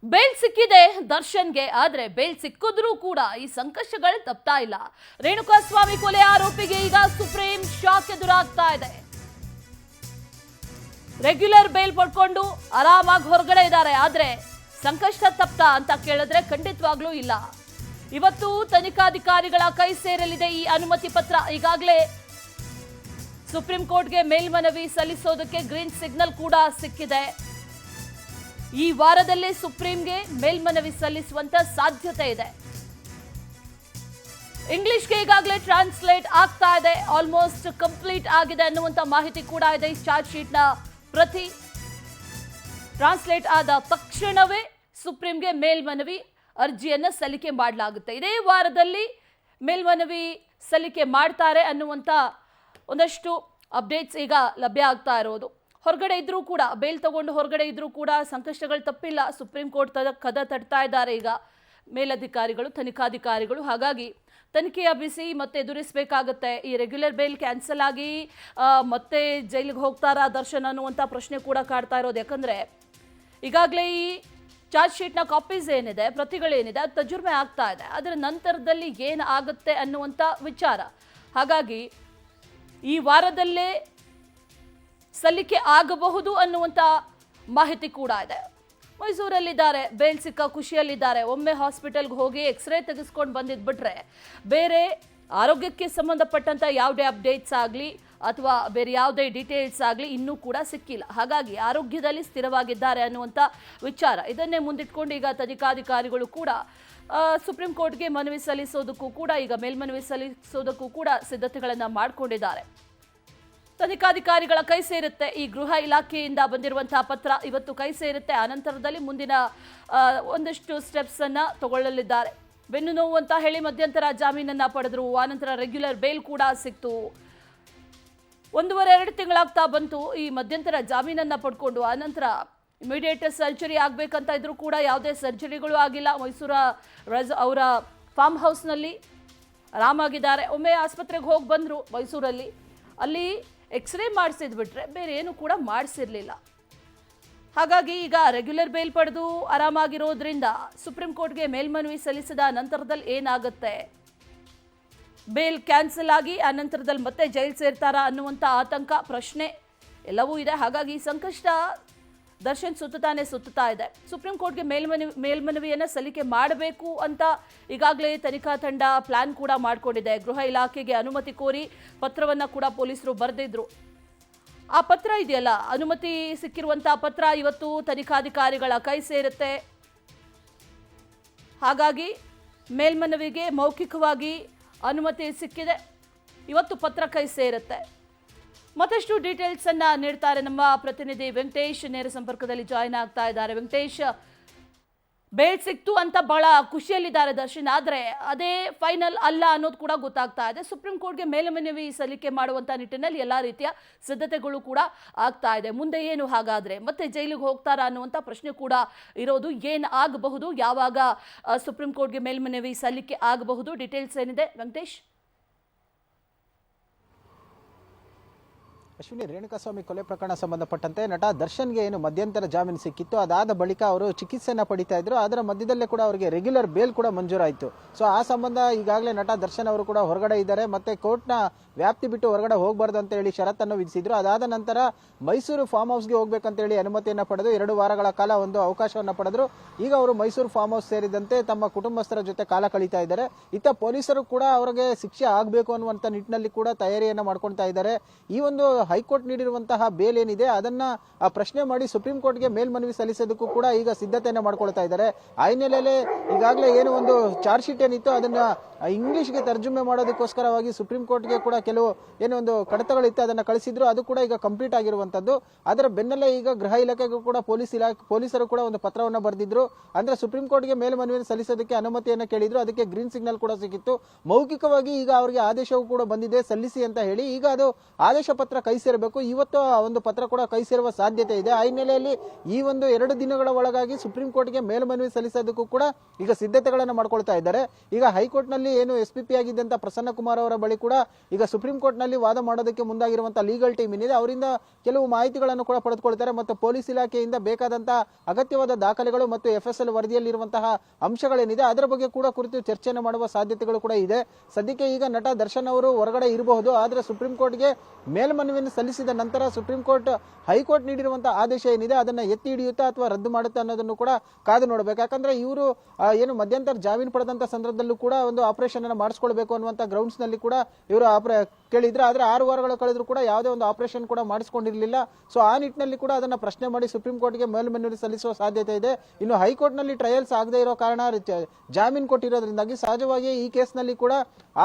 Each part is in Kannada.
ಬೇಲ್ ಸಿಕ್ಕಿದೆ ದರ್ಶನ್ಗೆ. ಆದ್ರೆ ಬೇಲ್ ಸಿಕ್ಕಿದ್ರೂ ಕೂಡ ಈ ಸಂಕಷ್ಟಗಳು ತಪ್ತಾ ಇಲ್ಲ. ರೇಣುಕಾಸ್ವಾಮಿ ಕೊಲೆ ಆರೋಪಿಗೆ ಈಗ ಸುಪ್ರೀಂ ಶಾಕ್ ಎದುರಾಗ್ತಾ ಇದೆ. ರೆಗ್ಯುಲರ್ ಬೇಲ್ ಪಡ್ಕೊಂಡು ಆರಾಮಾಗಿ ಹೊರಗಡೆ ಇದ್ದಾರೆ. ಆದ್ರೆ ಸಂಕಷ್ಟ ತಪ್ತಾ ಅಂತ ಕೇಳಿದ್ರೆ ಖಂಡಿತವಾಗ್ಲೂ ಇಲ್ಲ. ಇವತ್ತು ತನಿಖಾಧಿಕಾರಿಗಳ ಕೈ ಸೇರಲಿದೆ ಈ ಅನುಮತಿ ಪತ್ರ. ಈಗಾಗಲೇ ಸುಪ್ರೀಂ ಕೋರ್ಟ್ಗೆ ಮೇಲ್ಮನವಿ ಸಲ್ಲಿಸೋದಕ್ಕೆ ಗ್ರೀನ್ ಸಿಗ್ನಲ್ ಕೂಡ ಸಿಕ್ಕಿದೆ. ಈ ವಾರದಲ್ಲೇ ಸುಪ್ರೀಂಗೆ ಮೇಲ್ಮನವಿ ಸಲ್ಲಿಸುವಂತ ಸಾಧ್ಯತೆ ಇದೆ. ಇಂಗ್ಲಿಷ್ಗೆ ಈಗಾಗಲೇ ಟ್ರಾನ್ಸ್ಲೇಟ್ ಆಗ್ತಾ ಇದೆ, ಆಲ್ಮೋಸ್ಟ್ ಕಂಪ್ಲೀಟ್ ಆಗಿದೆ ಅನ್ನುವಂತ ಮಾಹಿತಿ ಕೂಡ ಇದೆ. ಈ ಚಾರ್ಜ್ ಶೀಟ್ ನ ಪ್ರತಿ ಟ್ರಾನ್ಸ್ಲೇಟ್ ಆದ ತಕ್ಷಣವೇ ಸುಪ್ರೀಂಗೆ ಮೇಲ್ಮನವಿ ಅರ್ಜಿಯನ್ನ ಸಲ್ಲಿಕೆ ಮಾಡಲಾಗುತ್ತೆ. ಇದೇ ವಾರದಲ್ಲಿ ಮೇಲ್ಮನವಿ ಸಲ್ಲಿಕೆ ಮಾಡ್ತಾರೆ ಅನ್ನುವಂತ ಒಂದಷ್ಟು ಅಪ್ಡೇಟ್ಸ್ ಈಗ ಲಭ್ಯ ಆಗ್ತಾ ಇರೋದು. ಹೊರಗಡೆ ಇದ್ರೂ ಕೂಡ ಬೇಲ್ ತಗೊಂಡು ಹೊರಗಡೆ ಇದ್ರೂ ಕೂಡ ಸಂಕಷ್ಟಗಳು ತಪ್ಪಿಲ್ಲ. ಸುಪ್ರೀಂ ಕೋರ್ಟ್ ಕದ ತಟ್ತಾ ಇದ್ದಾರೆ ಈಗ ಮೇಲಧಿಕಾರಿಗಳು, ತನಿಖಾಧಿಕಾರಿಗಳು. ಹಾಗಾಗಿ ತನಿಖೆಯ ಬಿಸಿ ಮತ್ತೆ ಎದುರಿಸಬೇಕಾಗತ್ತೆ. ಈ ರೆಗ್ಯುಲರ್ ಬೇಲ್ ಕ್ಯಾನ್ಸಲ್ ಆಗಿ ಮತ್ತೆ ಜೈಲಿಗೆ ಹೋಗ್ತಾರಾ ದರ್ಶನ್ ಅನ್ನುವಂಥ ಪ್ರಶ್ನೆ ಕೂಡ ಕಾಡ್ತಾ ಇರೋದು. ಯಾಕಂದರೆ ಈಗಾಗಲೇ ಈ ಚಾರ್ಜ್ ಶೀಟ್ನ ಕಾಪೀಸ್ ಏನಿದೆ, ಪ್ರತಿಗಳೇನಿದೆ, ಅದು ತಜುರ್ಮೆ ಆಗ್ತಾ ಇದೆ. ಅದರ ನಂತರದಲ್ಲಿ ಏನು ಆಗುತ್ತೆ ಅನ್ನುವಂಥ ವಿಚಾರ. ಹಾಗಾಗಿ ಈ ವಾರದಲ್ಲೇ ಸಲ್ಲಿಕೆ ಆಗಬಹುದು ಅನ್ನುವಂಥ ಮಾಹಿತಿ ಕೂಡ ಇದೆ. ಮೈಸೂರಲ್ಲಿದ್ದಾರೆ, ಬೇಲ್ ಸಿಕ್ಕ ಖುಷಿಯಲ್ಲಿದ್ದಾರೆ. ಒಮ್ಮೆ ಹಾಸ್ಪಿಟಲ್ಗೆ ಹೋಗಿ ಎಕ್ಸ್ರೇ ತೆಗೆಸ್ಕೊಂಡು ಬಂದಿದ್ಬಿಟ್ರೆ ಬೇರೆ ಆರೋಗ್ಯಕ್ಕೆ ಸಂಬಂಧಪಟ್ಟಂಥ ಯಾವುದೇ ಅಪ್ಡೇಟ್ಸ್ ಆಗಲಿ ಅಥವಾ ಬೇರೆ ಯಾವುದೇ ಡೀಟೇಲ್ಸ್ ಆಗಲಿ ಇನ್ನೂ ಕೂಡ ಸಿಕ್ಕಿಲ್ಲ. ಹಾಗಾಗಿ ಆರೋಗ್ಯದಲ್ಲಿ ಸ್ಥಿರವಾಗಿದ್ದಾರೆ ಅನ್ನುವಂಥ ವಿಚಾರ. ಇದನ್ನೇ ಮುಂದಿಟ್ಕೊಂಡು ಈಗ ತನಿಖಾಧಿಕಾರಿಗಳು ಕೂಡ ಸುಪ್ರೀಂ ಕೋರ್ಟ್ಗೆ ಮನವಿ ಸಲ್ಲಿಸೋದಕ್ಕೂ ಕೂಡ ಈಗ ಮೇಲ್ಮನವಿ ಸಲ್ಲಿಸೋದಕ್ಕೂ ಕೂಡ ಸಿದ್ಧತೆಗಳನ್ನು ಮಾಡಿಕೊಂಡಿದ್ದಾರೆ. ತನಿಖಾಧಿಕಾರಿಗಳ ಕೈ ಸೇರುತ್ತೆ ಈ ಗೃಹ ಇಲಾಖೆಯಿಂದ ಬಂದಿರುವಂತಹ ಪತ್ರ. ಇವತ್ತು ಕೈ ಸೇರುತ್ತೆ. ಆನಂತರದಲ್ಲಿ ಮುಂದಿನ ಒಂದಷ್ಟು ಸ್ಟೆಪ್ಸ್ ಅನ್ನ ತಗೊಳ್ಳಲಿದ್ದಾರೆ. ಬೆನ್ನು ನೋವು ಅಂತ ಹೇಳಿ ಮಧ್ಯಂತರ ಜಾಮೀನನ್ನ ಪಡೆದ್ರು. ಆನಂತರ ರೆಗ್ಯುಲರ್ ಬೇಲ್ ಕೂಡ ಸಿಕ್ತು. 1.5 ತಿಂಗಳಾಗ್ತಾ ಬಂತು ಈ ಮಧ್ಯಂತರ ಜಾಮೀನನ್ನ ಪಡ್ಕೊಂಡು. ಆನಂತರ ಇಮಿಡಿಯೇಟ್ ಸರ್ಜರಿ ಆಗ್ಬೇಕಂತ ಇದ್ರು ಕೂಡ ಯಾವುದೇ ಸರ್ಜರಿಗಳು ಆಗಿಲ್ಲ. ಮೈಸೂರ ಅವರ ಫಾರ್ಮ್ ಹೌಸ್ನಲ್ಲಿ ಆರಾಮಾಗಿದ್ದಾರೆ. ಒಮ್ಮೆ ಆಸ್ಪತ್ರೆಗೆ ಹೋಗಿ ಬಂದರು ಮೈಸೂರಲ್ಲಿ. ಅಲ್ಲಿ ಎಕ್ಸ್ರೇ ಮಾಡಿಸಿದ್ಬಿಟ್ರೆ ಬೇರೆ ಏನು ಕೂಡ ಮಾಡಿಸಿರ್ಲಿಲ್ಲ. ಹಾಗಾಗಿ ಈಗ ರೆಗ್ಯುಲರ್ ಬೇಲ್ ಪಡೆದು ಆರಾಮಾಗಿರೋದ್ರಿಂದ ಸುಪ್ರೀಂ ಕೋರ್ಟ್ಗೆ ಮೇಲ್ಮನವಿ ಸಲ್ಲಿಸಿದ ನಂತರದಲ್ಲಿ ಏನಾಗುತ್ತೆ, ಬೇಲ್ ಕ್ಯಾನ್ಸಲ್ ಆಗಿ ಆ ನಂತರದಲ್ಲಿ ಮತ್ತೆ ಜೈಲು ಸೇರ್ತಾರಾ ಅನ್ನುವಂಥ ಆತಂಕ, ಪ್ರಶ್ನೆ ಎಲ್ಲವೂ ಇದೆ. ಹಾಗಾಗಿ ಸಂಕಷ್ಟ ದರ್ಶನ್ ಸುತ್ತಾ ಇದೆ. ಸುಪ್ರೀಂ ಕೋರ್ಟ್ಗೆ ಮೇಲ್ಮನವಿಯನ್ನು ಸಲ್ಲಿಕೆ ಮಾಡಬೇಕು ಅಂತ ಈಗಾಗಲೇ ತನಿಖಾ ತಂಡ ಪ್ಲಾನ್ ಕೂಡ ಮಾಡಿಕೊಂಡಿದೆ. ಗೃಹ ಇಲಾಖೆಗೆ ಅನುಮತಿ ಕೋರಿ ಪತ್ರವನ್ನು ಕೂಡ ಪೊಲೀಸರು ಬರೆದಿದ್ರು. ಆ ಪತ್ರ ಇದೆಯಲ್ಲ, ಅನುಮತಿ ಸಿಕ್ಕಿರುವಂಥ ಪತ್ರ ಇವತ್ತು ತನಿಖಾಧಿಕಾರಿಗಳ ಕೈ ಸೇರುತ್ತೆ. ಹಾಗಾಗಿ ಮೇಲ್ಮನವಿಗೆ ಮೌಖಿಕವಾಗಿ ಅನುಮತಿ ಸಿಕ್ಕಿದೆ. ಇವತ್ತು ಪತ್ರ ಕೈ ಸೇರುತ್ತೆ. ಮತ್ತಷ್ಟು ಡೀಟೇಲ್ಸ್ ಅನ್ನ ನೀಡ್ತಾರೆ ನಮ್ಮ ಪ್ರತಿನಿಧಿ ವೆಂಕಟೇಶ್. ನೇರ ಸಂಪರ್ಕದಲ್ಲಿ ಜಾಯಿನ್ ಆಗ್ತಾ ಇದ್ದಾರೆ. ವೆಂಕಟೇಶ್, ಬೇಲ್ ಸಿಕ್ತು ಅಂತ ಬಹಳ ಖುಷಿಯಲ್ಲಿದ್ದಾರೆ ದರ್ಶನ್. ಆದ್ರೆ ಅದೇ ಫೈನಲ್ ಅಲ್ಲ ಅನ್ನೋದು ಕೂಡ ಗೊತ್ತಾಗ್ತಾ ಇದೆ. ಸುಪ್ರೀಂ ಕೋರ್ಟ್ಗೆ ಮೇಲ್ಮನವಿ ಸಲ್ಲಿಕೆ ಮಾಡುವಂತ ನಿಟ್ಟಿನಲ್ಲಿ ಎಲ್ಲಾ ರೀತಿಯ ಸಿದ್ಧತೆಗಳು ಕೂಡ ಆಗ್ತಾ ಇದೆ. ಮುಂದೆ ಏನು ಹಾಗಾದ್ರೆ ಮತ್ತೆ ಜೈಲಿಗೆ ಹೋಗ್ತಾರಾ ಅನ್ನುವಂಥ ಪ್ರಶ್ನೆ ಕೂಡ ಇರೋದು. ಏನು ಆಗಬಹುದು, ಯಾವಾಗ ಸುಪ್ರೀಂ ಕೋರ್ಟ್ಗೆ ಮೇಲ್ಮನವಿ ಸಲ್ಲಿಕೆ ಆಗಬಹುದು, ಡೀಟೇಲ್ಸ್ ಏನಿದೆ ವೆಂಕಟೇಶ್? ಅಶ್ವಿನಿ, ರೇಣುಕಾಸ್ವಾಮಿ ಕೊಲೆ ಪ್ರಕರಣ ಸಂಬಂಧಪಟ್ಟಂತೆ ನಟ ದರ್ಶನ್ಗೆ ಏನು ಮಧ್ಯಂತರ ಜಾಮೀನು ಸಿಕ್ಕಿತ್ತು, ಅದಾದ ಬಳಿಕ ಅವರು ಚಿಕಿತ್ಸೆಯನ್ನು ಪಡಿತಾ ಇದ್ರು. ಅದರ ಮಧ್ಯದಲ್ಲೇ ಕೂಡ ಅವರಿಗೆ ರೆಗ್ಯುಲರ್ ಬೇಲ್ ಕೂಡ ಮಂಜೂರಾಯಿತು. ಸೊ ಆ ಸಂಬಂಧ ಈಗಾಗಲೇ ನಟ ದರ್ಶನ್ ಅವರು ಕೂಡ ಹೊರಗಡೆ ಇದ್ದಾರೆ. ಮತ್ತೆ ಕೋರ್ಟ್ನ ವ್ಯಾಪ್ತಿ ಬಿಟ್ಟು ಹೊರಗಡೆ ಹೋಗಬಾರ್ದು ಅಂತ ಹೇಳಿ ಷರತ್ತನ್ನು ವಿಧಿಸಿದ್ರು. ಅದಾದ ನಂತರ ಮೈಸೂರು ಫಾರ್ಮ್ ಹೌಸ್ಗೆ ಹೋಗ್ಬೇಕಂತ ಹೇಳಿ ಅನುಮತಿಯನ್ನು ಪಡೆದು 2 ವಾರಗಳ ಕಾಲ ಒಂದು ಅವಕಾಶವನ್ನು ಪಡೆದ್ರು. ಈಗ ಅವರು ಮೈಸೂರು ಫಾರ್ಮ್ ಹೌಸ್ ಸೇರಿದಂತೆ ತಮ್ಮ ಕುಟುಂಬಸ್ಥರ ಜೊತೆ ಕಾಲ ಕಳೀತಾ ಇದ್ದಾರೆ. ಇತ್ತ ಪೊಲೀಸರು ಕೂಡ ಅವರಿಗೆ ಶಿಕ್ಷೆ ಆಗಬೇಕು ಅನ್ನುವಂಥ ನಿಟ್ಟಿನಲ್ಲಿ ಕೂಡ ತಯಾರಿಯನ್ನು ಮಾಡ್ಕೊಳ್ತಾ ಇದ್ದಾರೆ. ಈ ಒಂದು ಹೈಕೋರ್ಟ್ ನೀಡಿರುವಂತಹ ಬೇಲ್ ಏನಿದೆ ಅದನ್ನ ಪ್ರಶ್ನೆ ಮಾಡಿ ಸುಪ್ರೀಂ ಕೋರ್ಟ್ಗೆ ಮೇಲ್ಮನವಿ ಸಲ್ಲಿಸೋದಕ್ಕೂ ಕೂಡ ಈಗ ಸಿದ್ಧತೆಯನ್ನು ಮಾಡ್ಕೊಳ್ತಾ ಇದ್ದಾರೆ. ಆ ಹಿನ್ನೆಲೆಯಲ್ಲಿ ಈಗಾಗಲೇ ಏನು ಒಂದು ಚಾರ್ಜ್ ಶೀಟ್ ಏನಿತ್ತು ಅದನ್ನ ಇಂಗ್ಲಿಷ್ಗೆ ತರ್ಜುಮೆ ಮಾಡೋದಕ್ಕೋಸ್ಕರವಾಗಿ ಸುಪ್ರೀಂ ಕೋರ್ಟ್ಗೆ ಕೂಡ ಕೆಲವು ಏನೋ ಒಂದು ಕಡತಗಳಿತ್ತು, ಅದನ್ನ ಕಳಿಸಿದ್ರು. ಅದು ಕೂಡ ಈಗ ಕಂಪ್ಲೀಟ್ ಆಗಿರುವಂತದ್ದು. ಅದರ ಬೆನ್ನಲ್ಲೇ ಈಗ ಗೃಹ ಇಲಾಖೆಗೂ ಕೂಡ ಪೊಲೀಸರು ಕೂಡ ಒಂದು ಪತ್ರವನ್ನು ಬರೆದಿದ್ರು. ಅಂದ್ರೆ ಸುಪ್ರೀಂ ಕೋರ್ಟ್ಗೆ ಮೇಲ್ಮನವಿಯನ್ನು ಸಲ್ಲಿಸೋದಕ್ಕೆ ಅನುಮತಿಯನ್ನು ಕೇಳಿದ್ರು. ಅದಕ್ಕೆ ಗ್ರೀನ್ ಸಿಗ್ನಲ್ ಕೂಡ ಸಿಕ್ಕಿತ್ತು. ಮೌಖಿಕವಾಗಿ ಈಗ ಅವರಿಗೆ ಆದೇಶವೂ ಕೂಡ ಬಂದಿದೆ, ಸಲ್ಲಿಸಿ ಅಂತ ಹೇಳಿ. ಈಗ ಅದು ಆದೇಶ ಪತ್ರ ಕೈ ಸೇರಬೇಕು. ಇವತ್ತು ಒಂದು ಪತ್ರ ಕೂಡ ಕೈ ಸೇರುವ ಸಾಧ್ಯತೆ ಇದೆ. ಆ ಹಿನ್ನೆಲೆಯಲ್ಲಿ ಈ ಒಂದು 2 ದಿನಗಳ ಒಳಗಾಗಿ ಸುಪ್ರೀಂ ಕೋರ್ಟ್ಗೆ ಮೇಲ್ಮನವಿ ಸಲ್ಲಿಸೋದಕ್ಕೂ ಕೂಡ ಈಗ ಸಿದ್ಧತೆಗಳನ್ನು ಮಾಡ್ಕೊಳ್ತಾ ಇದ್ದಾರೆ. ಈಗ ಹೈಕೋರ್ಟ್ನಲ್ಲಿ ಏನು SPP ಆಗಿದ್ದಂತ ಪ್ರಸನ್ನ ಕುಮಾರ್ ಅವರ ಬಳಿ ಕೂಡ ಈಗ ಸುಪ್ರೀಂ ಕೋರ್ಟ್ ನಲ್ಲಿ ವಾದ ಮಾಡೋದಕ್ಕೆ ಮುಂದಾಗಿರುವಂತಹ ಲೀಗಲ್ ಟೀಮ್ ಏನಿದೆ ಅವರಿಂದ ಕೆಲವು ಮಾಹಿತಿಗಳನ್ನು ಕೂಡ ಪಡೆದುಕೊಳ್ತಾರೆ ಮತ್ತು ಪೊಲೀಸ್ ಇಲಾಖೆಯಿಂದ ಬೇಕಾದಂತಹ ಅಗತ್ಯವಾದ ದಾಖಲೆಗಳು ಮತ್ತು FSL ವರದಿಯಲ್ಲಿರುವಂತಹ ಅಂಶಗಳೇನಿದೆ ಅದರ ಬಗ್ಗೆ ಕೂಡ ಕುರಿತು ಚರ್ಚೆಯನ್ನು ಮಾಡುವ ಸಾಧ್ಯತೆಗಳು ಕೂಡ ಇದೆ. ಸದ್ಯಕ್ಕೆ ಈಗ ನಟ ದರ್ಶನ್ ಅವರು ಹೊರಗಡೆ ಇರಬಹುದು, ಆದ್ರೆ ಸುಪ್ರೀಂ ಕೋರ್ಟ್ಗೆ ಮೇಲ್ಮನವಿಯನ್ನು ಸಲ್ಲಿಸಿದ ನಂತರ ಸುಪ್ರೀಂ ಕೋರ್ಟ್ ಹೈಕೋರ್ಟ್ ನೀಡಿರುವಂತಹ ಆದೇಶ ಏನಿದೆ ಅದನ್ನ ಎತ್ತಿ ಹಿಡಿಯುತ್ತಾ ಅಥವಾ ರದ್ದು ಮಾಡುತ್ತಾ ಅನ್ನೋದನ್ನು ಕೂಡ ಕಾದು ನೋಡಬೇಕು. ಯಾಕಂದ್ರೆ ಇವರು ಏನು ಮಧ್ಯಂತರ ಜಾಮೀನು ಪಡೆದಂತ ಸಂದರ್ಭದಲ್ಲೂ ಕೂಡ ಒಂದು ಆಪರೇಷನ್ ಅನ್ನು ಮಾಡಿಸ್ಕೊಳ್ಬೇಕು ಅನ್ನುವಂತ ಗ್ರೌಂಡ್ಸ್ ನಲ್ಲಿ ಕೂಡ ಇವರು ಕೇಳಿದ್ರೆ, ಆದ್ರೆ 6 ವಾರಗಳು ಕಳೆದ್ರು ಕೂಡ ಯಾವುದೇ ಒಂದು ಆಪರೇಷನ್ ಕೂಡ ಮಾಡಿಸ್ಕೊಂಡಿರಲಿಲ್ಲ. ಸೊ ಆ ನಿಟ್ಟಿನಲ್ಲಿ ಕೂಡ ಅದನ್ನ ಪ್ರಶ್ನೆ ಮಾಡಿ ಸುಪ್ರೀಂ ಕೋರ್ಟ್ಗೆ ಮೇಲ್ಮನವಿ ಸಲ್ಲಿಸುವ ಸಾಧ್ಯತೆ ಇದೆ. ಇನ್ನು ಹೈಕೋರ್ಟ್ ನಲ್ಲಿ ಟ್ರಯಲ್ಸ್ ಆಗದೆ ಇರೋ ಕಾರಣ ಜಾಮೀನು ಕೊಟ್ಟಿರೋದ್ರಿಂದಾಗಿ ಸಹಜವಾಗಿ ಈ ಕೇಸ್ನಲ್ಲಿ ಕೂಡ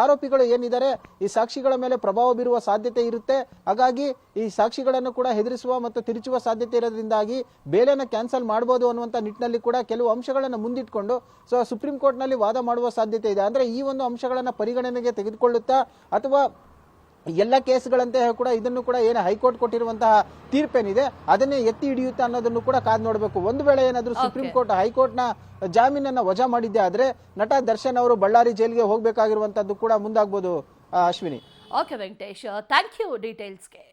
ಆರೋಪಿಗಳು ಏನಿದ್ದಾರೆ ಈ ಸಾಕ್ಷಿಗಳ ಮೇಲೆ ಪ್ರಭಾವ ಬೀರುವ ಸಾಧ್ಯತೆ ಇರುತ್ತೆ. ಹಾಗಾಗಿ ಈ ಸಾಕ್ಷಿಗಳನ್ನು ಕೂಡ ಹೆದರಿಸುವ ಮತ್ತು ತಿರುಚುವ ಸಾಧ್ಯತೆ ಇರೋದ್ರಿಂದಾಗಿ ಬೇಲೆನ ಕ್ಯಾನ್ಸಲ್ ಮಾಡಬಹುದು ಅನ್ನುವಂತ ನಿಟ್ಟಿನಲ್ಲಿ ಕೂಡ ಕೆಲವು ಅಂಶಗಳನ್ನು ಮುಂದಿಟ್ಕೊಂಡು ಸುಪ್ರೀಂ ಕೋರ್ಟ್ ನಲ್ಲಿ ವಾದ ಮಾಡುವ ಸಾಧ್ಯತೆ ಇದೆ. ಅಂದ್ರೆ ಈ ಒಂದು ಅಂಶಗಳನ್ನ ಪರಿಗಣನೆಗೆ ತೆಗೆದುಕೊಳ್ಳುತ್ತಾ ಅಥವಾ ಎಲ್ಲ ಕೇಸ್ಗಳಂತೆ ಕೂಡ ಇದನ್ನು ಕೂಡ ಏನು ಹೈಕೋರ್ಟ್ ಕೊಟ್ಟಿರುವಂತಹ ತೀರ್ಪೇನಿದೆ ಅದನ್ನೇ ಎತ್ತಿ ಹಿಡಿಯುತ್ತಾ ಅನ್ನೋದನ್ನು ಕೂಡ ಕಾದು ನೋಡಬೇಕು. ಒಂದು ವೇಳೆ ಏನಾದ್ರೂ ಸುಪ್ರೀಂ ಕೋರ್ಟ್ ಹೈಕೋರ್ಟ್ ನ ಜಾಮೀನನ್ನ ವಜಾ ಮಾಡಿದ್ದೆ ಆದ್ರೆ ನಟ ದರ್ಶನ್ ಅವರು ಬಳ್ಳಾರಿ ಜೈಲಿಗೆ ಹೋಗಬೇಕಾಗಿರುವಂತದ್ದು ಕೂಡ ಮುಂದಾಗಬಹುದು. Ashwini. Okay Venkatesh, thank you ಡೀಟೇಲ್ಸ್ಗೆ.